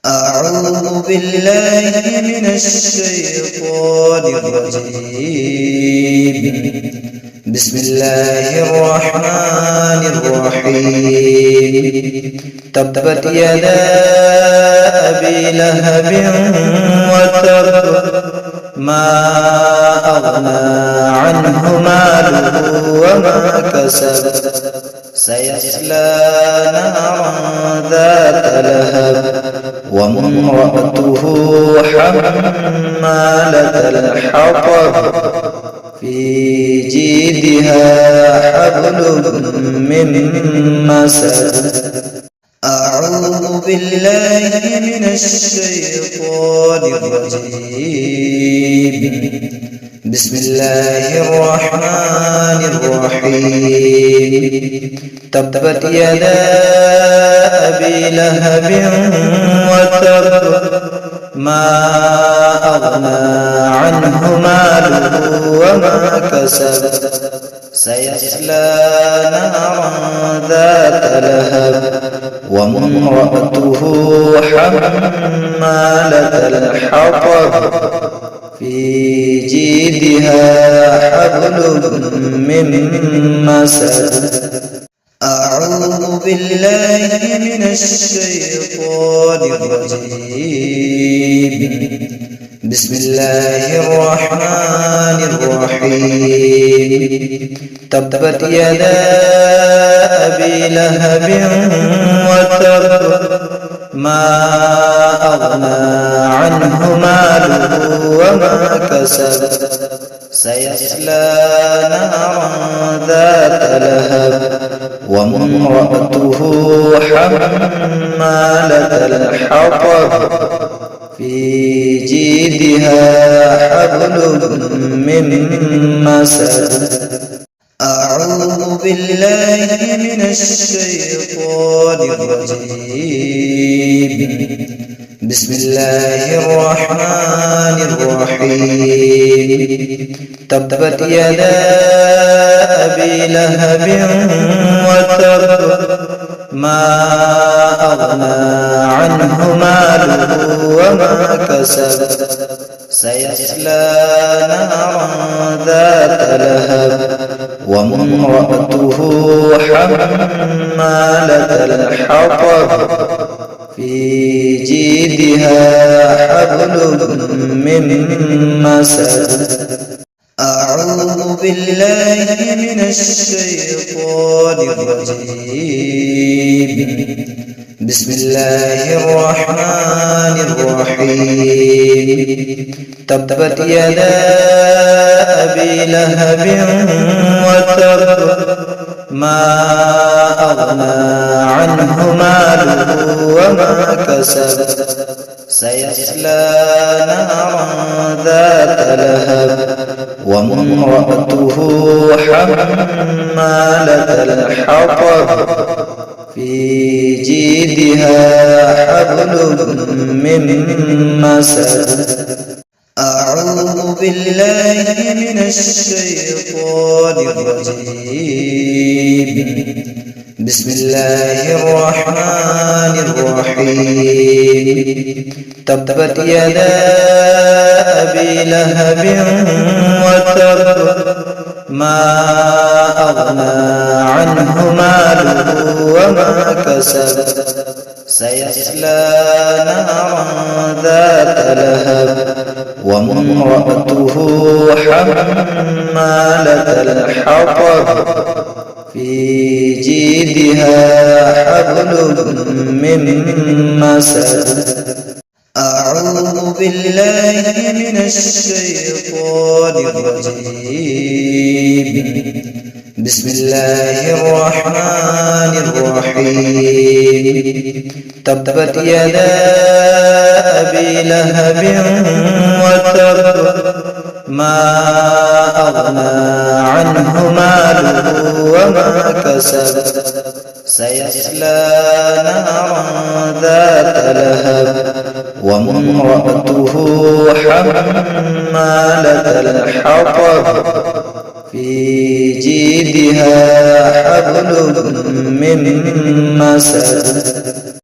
أعوذ بالله من الشيطان الرجيم. بسم الله الرحمن الرحيم. تبت يدا أبي لهب وتب ما أغنى عنه ماله وما كسب سيصلى نارا ذات لهب وامرأته حمالة الحطب في جيدها حبل من مسد. أعوذ بالله من الشيطان الرجيم. بسم الله الرحمن الرحيم. تبت يدا أبي لهب وتب ما أغنى عنه ماله وما كسب سيصلى نارا ذات لهب وامرأته حمالة الحطب في جيدها حبل من مسد. أعوذ بالله من الشيطان الرجيم. بسم الله الرحمن الرحيم. تبت يدا أبي لهب وتب ما أغنى عنه ماله وما كسب سيصلى نارا ذات لهب وامرأته حمالة الحطب في جيدها حبل من مسد. أعوذ بالله من الشيطان الرجيم. بسم الله الرحمن الرحيم. تبت يدا أبي لهب وتب ما أغنى عنه ماله وما كسب سيصلى نارا ذات لهب وامرأته حمالة الحطب في جيدها حبل من مسد. أعوذ بالله من الشيطان الرجيم. بسم الله الرحمن الرحيم. تبت يدا أبي لهب وتب ما أغنى عنه ماله وما كسب سيصلى نارا ذات لهب وامرأته حمالة الحطب في جيدها حبل من مسد. أعوذ بالله من الشيطان الرجيم. بسم الله الرحمن الرحيم. تبت يدا أبي لهب وتب ما أغنى عنه ماله وما كسب سيصلى نارا ذات لهب وامرأته حمالة الحطب في جيدها حبل من مسد. أعوذ بالله من الشيطان الرجيم. بسم الله الرحمن الرحيم. تبت يدا أبي لهب وتب ما أغنى عنه ماله وما كسب سيصلى نارا ذات لهب وامرأته حمالة الحطب في جيدها حبل من مسد.